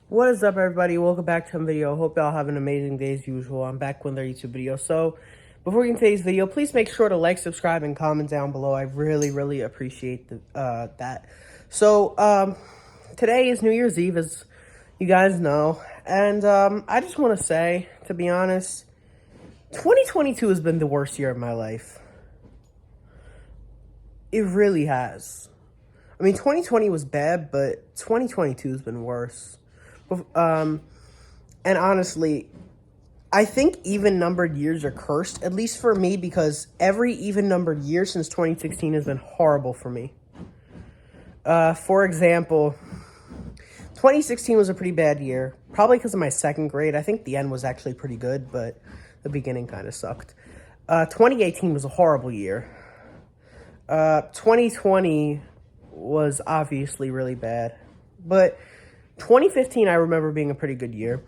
What is up, everybody? Welcome back to a video. Hope y'all have an amazing day as usual. I'm back with another YouTube video. So, before we get into today's video, please make sure to like, subscribe, and comment down below. I really appreciate that. So, today is New Year's Eve, as you guys know. And I just want to say, to be honest, 2022 has been the worst year of my life. It really has. I mean, 2020 was bad, but 2022 has been worse. And honestly, I think even-numbered years are cursed, at least for me, because every even-numbered year since 2016 has been horrible for me. For example, 2016 was a pretty bad year, probably because of my second grade. I think the end was actually pretty good, but the beginning kind of sucked. 2018 was a horrible year. 2020 was obviously really bad, but 2015 I remember being a pretty good year.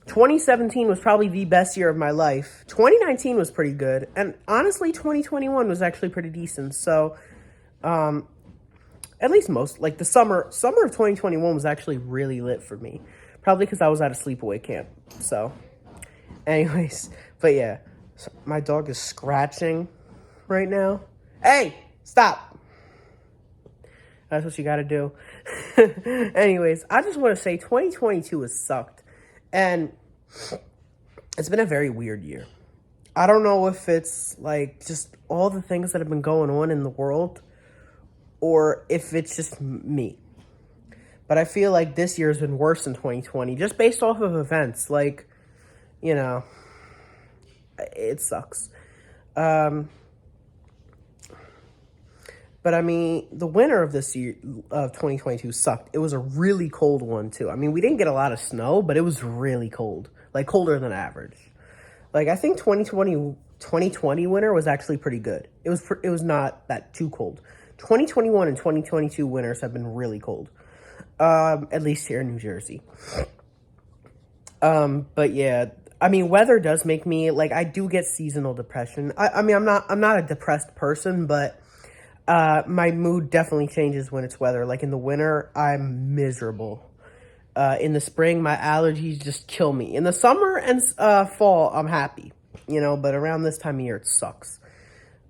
2017 was probably the best year of my life. 2019 was pretty good, and honestly 2021 was actually pretty decent. So at least the summer of 2021 was actually really lit for me, probably because I was at a sleepaway camp. So anyways, but yeah, so my dog is scratching right now. Hey, stop. That's what you gotta do. Anyways, I just want to say 2022 has sucked. And it's been a very weird year. I don't know if it's like just all the things that have been going on in the world or if it's just me. But I feel like this year has been worse than 2020 just based off of events. Like, you know, it sucks. But I mean, the winter of this year, of 2022, sucked. It was a really cold one, too. I mean, we didn't get a lot of snow, but it was really cold. Like, colder than average. Like, I think 2020 winter was actually pretty good. It was not that too cold. 2021 and 2022 winters have been really cold. At least here in New Jersey. But yeah, I mean, weather does make me, like, I do get seasonal depression. I mean, I'm not a depressed person, but my mood definitely changes when it's weather. Like in the winter, I'm miserable. In the spring, my allergies just kill me. In the summer and fall, I'm happy, but around this time of year, it sucks.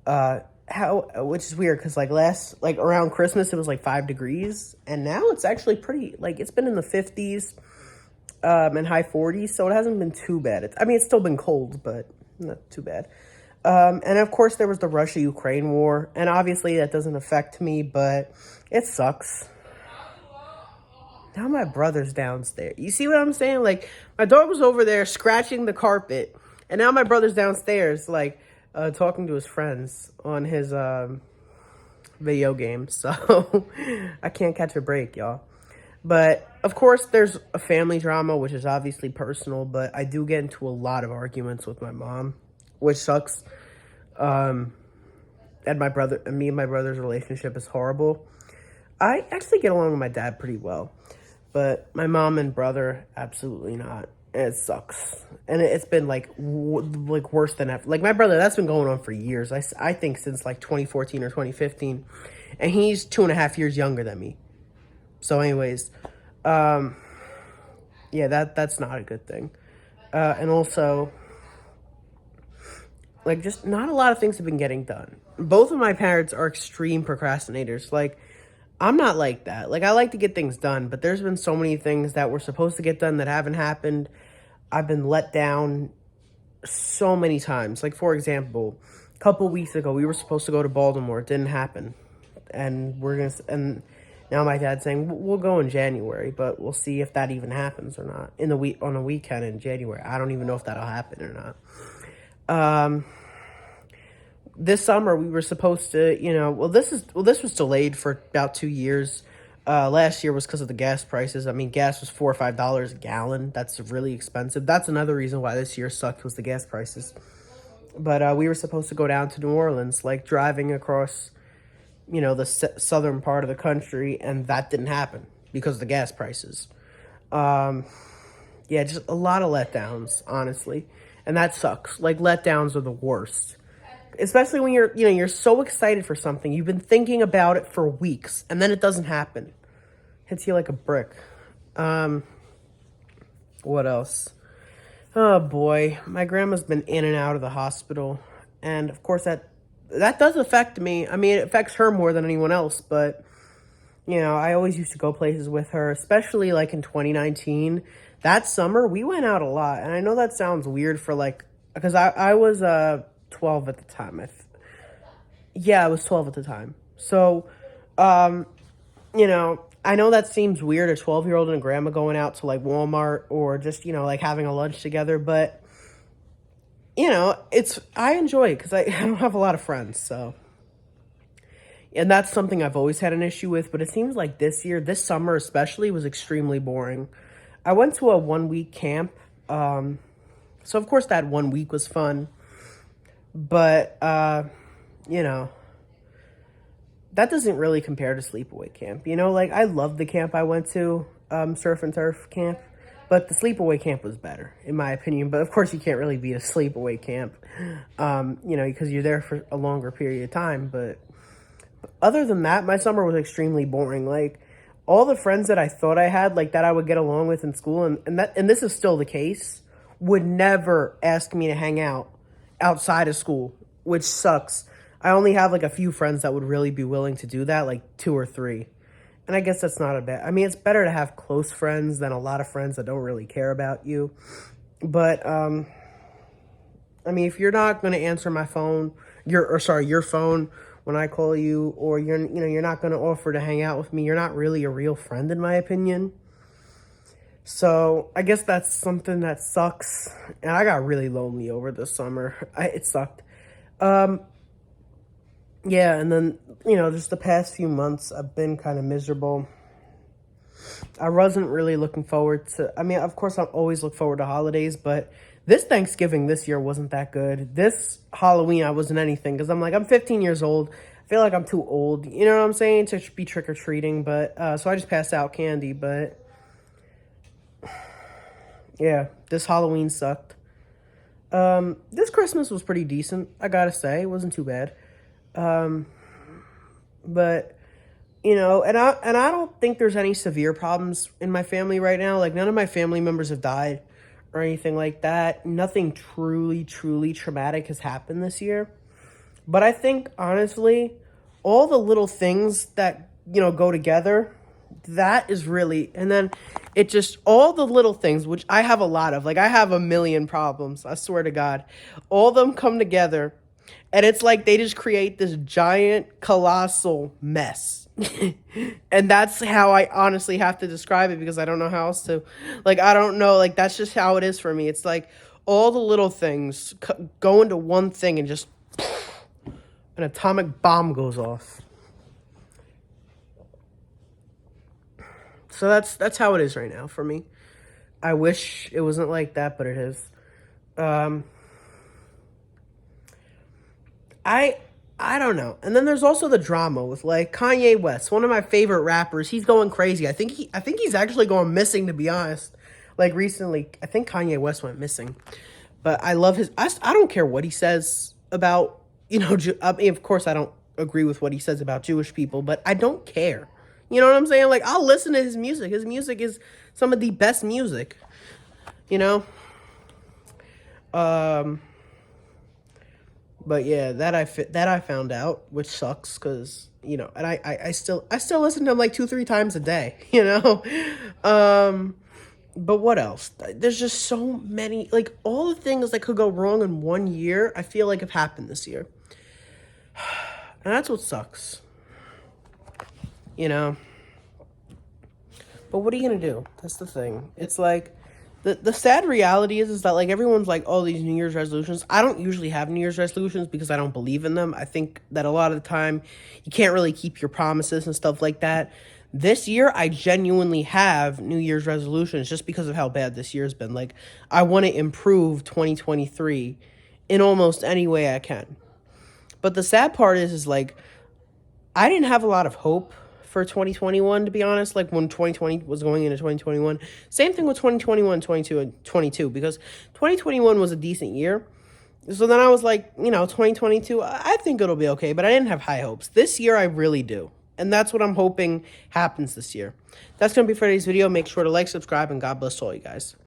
Which is weird because around Christmas, it was like 5 degrees, and now it's actually pretty, it's been in the 50s, and high 40s, so it hasn't been too bad. It's still been cold, but not too bad. And of course there was the Russia-Ukraine war, and obviously that doesn't affect me, but it sucks. Now my brother's downstairs. You see what I'm saying? Like, my dog was over there scratching the carpet, and now my brother's downstairs, talking to his friends on his, video game, so I can't catch a break, y'all. But, of course, there's a family drama, which is obviously personal, but I do get into a lot of arguments with my mom, which sucks. And me and my brother's relationship is horrible. I actually get along with my dad pretty well, but my mom and brother, absolutely not. It sucks. And it's been worse than ever. Like my brother, that's been going on for years. I think since 2014 or 2015, and he's 2.5 years younger than me. So anyways, yeah, that's not a good thing. And also, just not a lot of things have been getting done. Both of my parents are extreme procrastinators. I'm not like that. I like to get things done, but there's been so many things that were supposed to get done that haven't happened. I've been let down so many times. For example, a couple weeks ago, we were supposed to go to Baltimore. It didn't happen. And now my dad's saying, we'll go in January, but we'll see if that even happens or not. On a weekend in January. I don't even know if that'll happen or not. This summer we were supposed to, this was delayed for about 2 years. Last year was because of the gas prices. Gas was $4 or $5 a gallon. That's really expensive. That's another reason why this year sucked, was the gas prices. But we were supposed to go down to New Orleans, driving across, the southern part of the country, and that didn't happen because of the gas prices. Yeah, just a lot of letdowns, honestly. And that sucks. Letdowns are the worst. Especially when you're so excited for something. You've been thinking about it for weeks, and then it doesn't happen. Hits you like a brick. What else? Oh boy, my grandma's been in and out of the hospital, and of course that does affect me. I mean, it affects her more than anyone else, but you know, I always used to go places with her, especially like in 2019. That summer, we went out a lot, and I know that sounds weird for like, because I was 12 at the time. Yeah, I was 12 at the time. So, um, you know, I know that seems weird, a 12-year-old and a grandma going out to like Walmart or just, you know, like having a lunch together, but you know, I enjoy it because I, I don't have a lot of friends, so. And that's something I've always had an issue with, but it seems like this year, this summer especially, was extremely boring. I went to a 1 week camp, so of course that 1 week was fun, but, you know, that doesn't really compare to sleepaway camp. You know, like I loved the camp I went to, surf and turf camp, but the sleepaway camp was better, in my opinion. But of course, you can't really beat a sleepaway camp, you know, because you're there for a longer period of time. But other than that, my summer was extremely boring. Like all the friends that I thought I had, like that I would get along with in school, and this is still the case, would never ask me to hang out outside of school, which sucks. I only have like a few friends that would really be willing to do that, like two or three. And I guess that's not a bad. I mean, it's better to have close friends than a lot of friends that don't really care about you. But I mean, if you're not going to answer my phone, your phone when I call you, or you're not going to offer to hang out with me, you're not really a real friend, in my opinion. So I guess that's something that sucks. And I got really lonely over this summer. It sucked. Yeah, and then, you know, just the past few months, I've been kind of miserable. I wasn't really looking forward to, I mean, of course, I always look forward to holidays, but this Thanksgiving this year wasn't that good. This Halloween, I wasn't anything, because I'm like, I'm 15 years old. I feel like I'm too old, you know what I'm saying, to be trick-or-treating, but, so I just passed out candy, but, yeah, this Halloween sucked. This Christmas was pretty decent, I gotta say. It wasn't too bad. But you know, and I don't think there's any severe problems in my family right now. Like none of my family members have died or anything like that. Nothing truly traumatic has happened this year. But I think honestly, all the little things that, you know, go together, that is really, and then it just, all the little things, which I have a lot of, like I have a million problems, I swear to God, all of them come together. And it's like they just create this giant, colossal mess. And that's how I honestly have to describe it, because I don't know how else to, like, I don't know, like, that's just how it is for me. It's like all the little things go into one thing and just an atomic bomb goes off. So that's how it is right now for me. I wish it wasn't like that, but it is. I don't know. And then there's also the drama with like Kanye West, one of my favorite rappers. He's going crazy. I think he's actually going missing, to be honest. Like recently, I think Kanye West went missing. But I love I don't care what he says about, you know, I mean, of course I don't agree with what he says about Jewish people, but I don't care. You know what I'm saying? Like I'll listen to his music. His music is some of the best music, you know? But yeah, that I found out, which sucks, because you know, and I still listen to him like 2-3 times a day, you know. But what else? There's just so many, like all the things that could go wrong in 1 year. I feel like have happened this year, and that's what sucks, you know. But what are you gonna do? That's the thing. It's like. The sad reality is that, like, everyone's like, oh, these New Year's resolutions. I don't usually have New Year's resolutions because I don't believe in them. I think that a lot of the time you can't really keep your promises and stuff like that. This year, I genuinely have New Year's resolutions just because of how bad this year's been. Like, I want to improve 2023 in almost any way I can. But the sad part is like, I didn't have a lot of hope for 2021, to be honest, like when 2020 was going into 2021. Same thing with 2021, 22, and 22, because 2021 was a decent year. So then I was like, you know, 2022, I think it'll be okay, but I didn't have high hopes. This year, I really do. And that's what I'm hoping happens this year. That's going to be for today's video. Make sure to like, subscribe, and God bless all you guys.